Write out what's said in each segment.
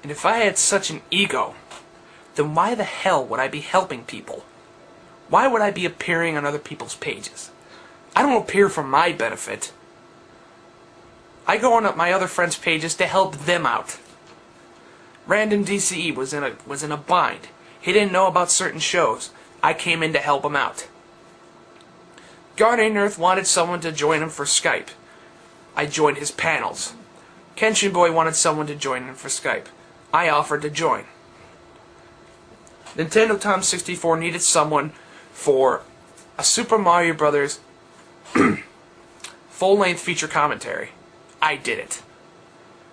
And if I had such an ego, then why the hell would I be helping people? Why would I be appearing on other people's pages? I don't appear for my benefit. I go on my other friends' pages to help them out. Random DCE was in a bind. He didn't know about certain shows. I came in to help him out. Guardian Earth wanted someone to join him for Skype. I joined his panels. Kenshin Boy wanted someone to join him for Skype. I offered to join. Nintendo Tom 64 needed someone for a Super Mario Brothers full-length feature commentary. I did it.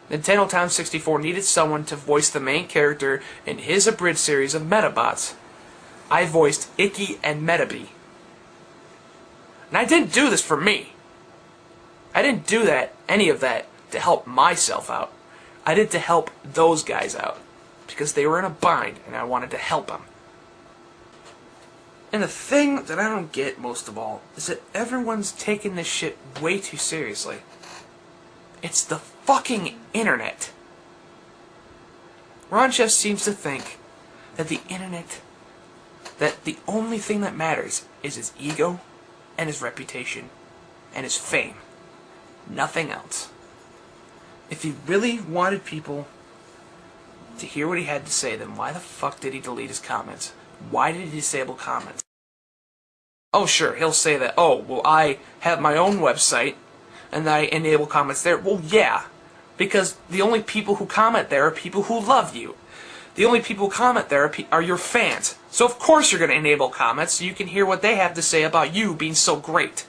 Nintendo Tom 64 needed someone to voice the main character in his abridged series of Metabots. I voiced Icky and Metabee. And I didn't do this for me. I didn't do any of that to help myself out. I did to help those guys out. Because they were in a bind and I wanted to help them. And the thing that I don't get most of all is that everyone's taking this shit way too seriously. It's the fucking internet. Goronchev seems to think that the internet, that the only thing that matters is his ego and his reputation and his fame. Nothing else. If he really wanted people to hear what he had to say, then why the fuck did he delete his comments? Why did he disable comments? Oh sure, he'll say that, oh, well I have my own website and I enable comments there. Well yeah, because the only people who comment there are people who love you. The only people who comment there are your fans. So of course you're going to enable comments so you can hear what they have to say about you being so great.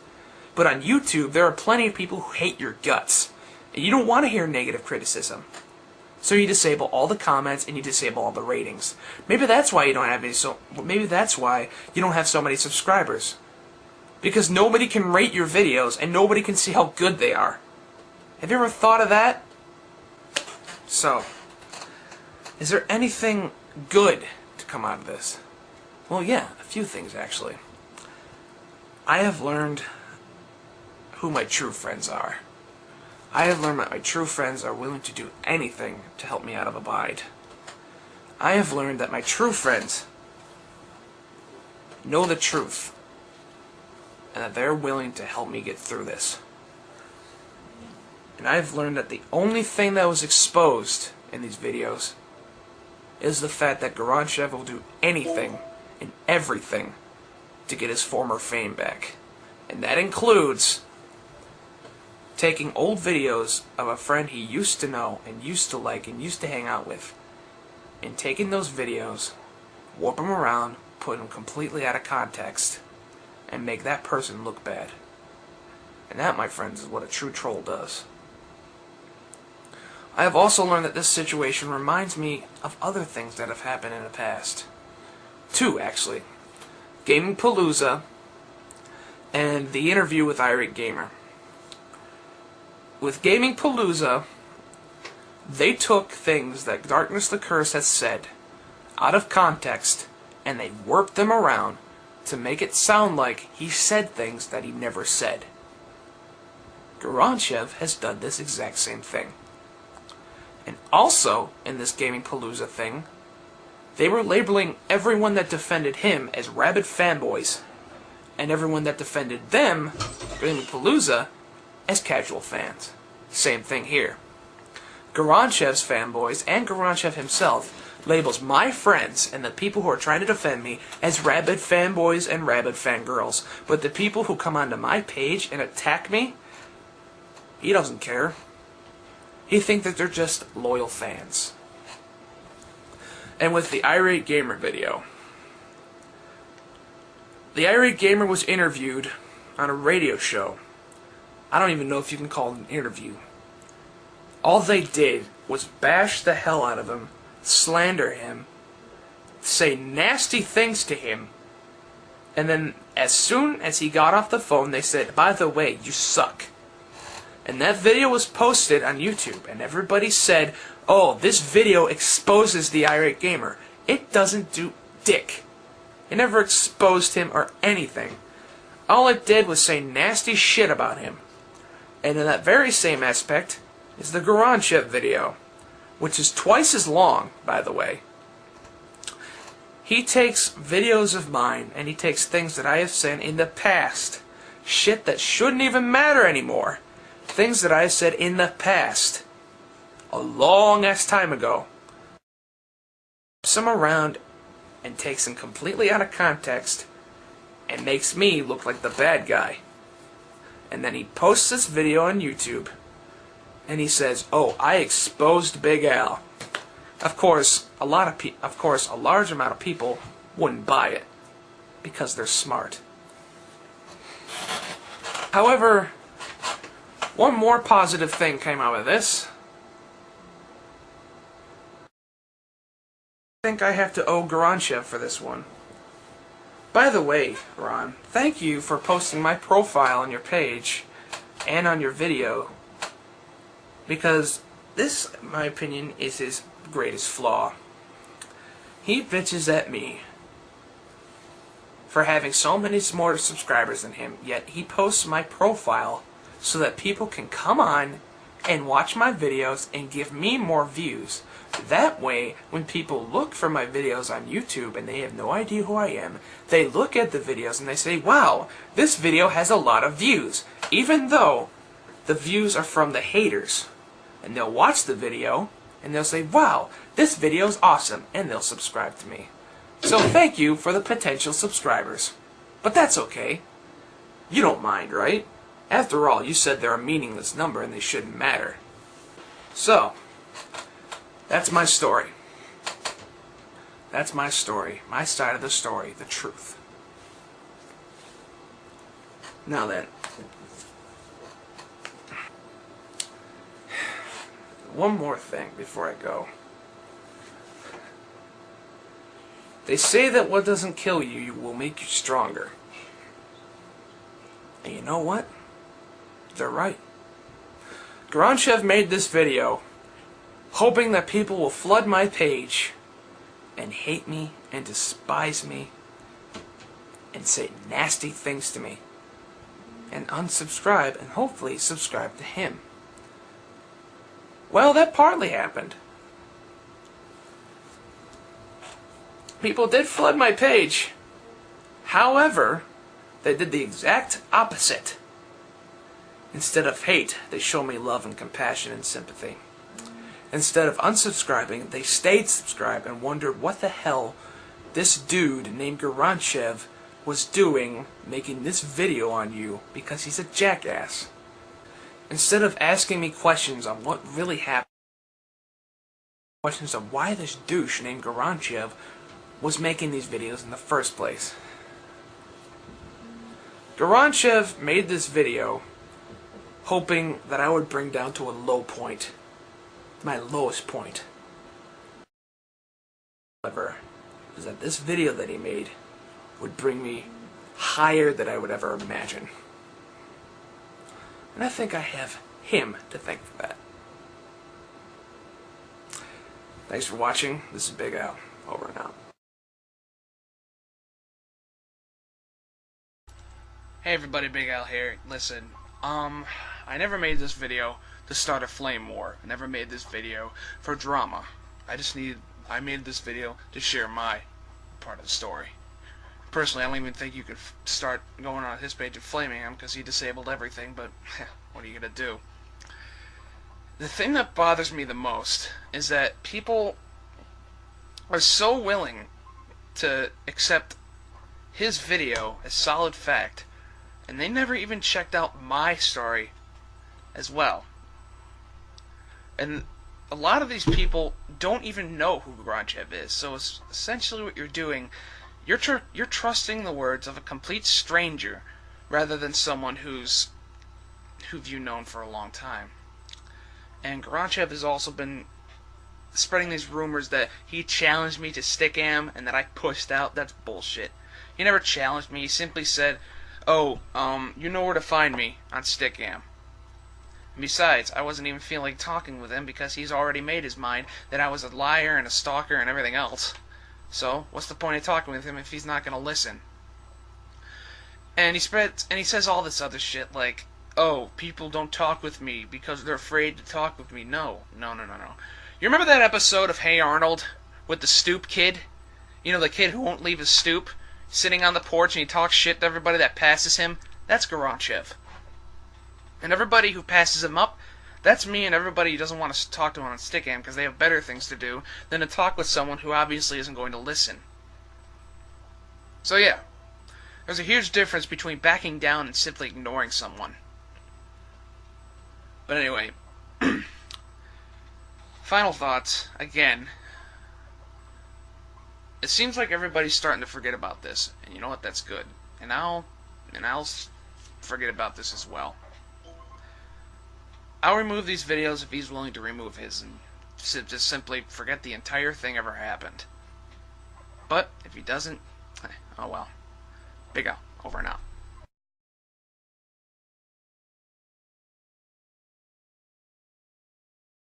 But on YouTube, there are plenty of people who hate your guts. And you don't want to hear negative criticism. So you disable all the comments and you disable all the ratings. Maybe that's why you don't have maybe that's why you don't have so many subscribers. Because nobody can rate your videos and nobody can see how good they are. Have you ever thought of that? So, is there anything good to come out of this? Well, yeah, a few things actually. I have learned who my true friends are. I have learned that my true friends are willing to do anything to help me out of a bind. I have learned that my true friends know the truth and that they're willing to help me get through this. And I've learned that the only thing that was exposed in these videos is the fact that Goronchev will do anything and everything to get his former fame back. And that includes taking old videos of a friend he used to know and used to like and used to hang out with, and taking those videos, warp them around, put them completely out of context, and make that person look bad. And that, my friends, is what a true troll does. I have also learned that this situation reminds me of other things that have happened in the past. Two, actually. Gaming Palooza and the interview with Irate Gamer. With Gaming Palooza, they took things that Darkness the Curse has said out of context and they warped them around to make it sound like he said things that he never said. Goronchev has done this exact same thing. And also, in this Gaming Palooza thing, they were labeling everyone that defended him as rabid fanboys, and everyone that defended them, Gaming Palooza, as casual fans. Same thing here. Goronchev's fanboys and Goronchev himself labels my friends and the people who are trying to defend me as rabid fanboys and rabid fangirls. But the people who come onto my page and attack me, he doesn't care. He thinks that they're just loyal fans. And with the Irate Gamer video, the Irate Gamer was interviewed on a radio show. I don't even know if you can call it an interview. All they did was bash the hell out of him, slander him, say nasty things to him, and then as soon as he got off the phone, they said, by the way, you suck. And that video was posted on YouTube, and everybody said, oh, this video exposes the Irate Gamer. It doesn't do dick. It never exposed him or anything. All it did was say nasty shit about him. And in that very same aspect is the Goronchev video, which is twice as long, by the way. He takes videos of mine, and he takes things that I have said in the past. Shit that shouldn't even matter anymore. Things that I have said in the past. A long-ass time ago. Some around and takes them completely out of context and makes me look like the bad guy. And then he posts this video on YouTube and he says, "Oh, I exposed Big Al." Of course, a large amount of people wouldn't buy it because they're smart. However, one more positive thing came out of this. I think I have to owe Goronchev for this one. By the way, Ron, thank you for posting my profile on your page and on your video, because this, in my opinion, is his greatest flaw. He bitches at me for having so many more subscribers than him, yet he posts my profile so that people can come on and watch my videos and give me more views. That way, when people look for my videos on YouTube and they have no idea who I am, they look at the videos and they say, "Wow, this video has a lot of views," even though the views are from the haters. And they'll watch the video and they'll say, "Wow, this video is awesome," and they'll subscribe to me. So thank you for the potential subscribers. But that's okay. You don't mind, right? After all, you said they're a meaningless number and they shouldn't matter. So, that's my story. That's my story. My side of the story. The truth. Now then. One more thing before I go. They say that what doesn't kill you will make you stronger. And you know what? They're right. Goronchev made this video hoping that people will flood my page and hate me and despise me and say nasty things to me and unsubscribe and hopefully subscribe to him. Well, that partly happened. People did flood my page. However, they did the exact opposite. Instead of hate, they show me love and compassion and sympathy. Instead of unsubscribing, they stayed subscribed and wondered what the hell this dude named Goronchev was doing making this video on you, because he's a jackass. Instead of asking me questions on what really happened, questions of why this douche named Goronchev was making these videos in the first place. Goronchev made this video hoping that I would bring down to a low point. My lowest point. However, is that this video that he made would bring me higher than I would ever imagine. And I think I have him to thank for that. Thanks for watching. This is Big Al. Over and out. Hey everybody, Big Al here. Listen, I never made this video to start a flame war. I never made this video for drama. I made this video to share my part of the story. Personally, I don't even think you could start going on his page and flaming him because he disabled everything, but what are you gonna do? The thing that bothers me the most is that people are so willing to accept his video as solid fact, and they never even checked out my story as well. And a lot of these people don't even know who Goronchev is. So it's essentially what you're doing, you're trusting the words of a complete stranger rather than someone who you've known for a long time. And Goronchev has also been spreading these rumors that he challenged me to stick am and that I pushed out. That's bullshit. He never challenged me. He simply said, "Oh, you know where to find me on Stickam." Besides, I wasn't even feeling like talking with him because he's already made his mind that I was a liar and a stalker and everything else. So, what's the point of talking with him if he's not going to listen? And he says all this other shit like, "Oh, people don't talk with me because they're afraid to talk with me." No. You remember that episode of Hey Arnold with the stoop kid? You know, the kid who won't leave his stoop, sitting on the porch and he talks shit to everybody that passes him? That's Goronchev. And everybody who passes him up, that's me and everybody who doesn't want to talk to him on Stickam because they have better things to do than to talk with someone who obviously isn't going to listen. So yeah, there's a huge difference between backing down and simply ignoring someone. But anyway, final thoughts, again. It seems like everybody's starting to forget about this, and you know what, that's good. And I'll forget about this as well. I'll remove these videos if he's willing to remove his, and just simply forget the entire thing ever happened. But if he doesn't, oh well. Big Al, over and out.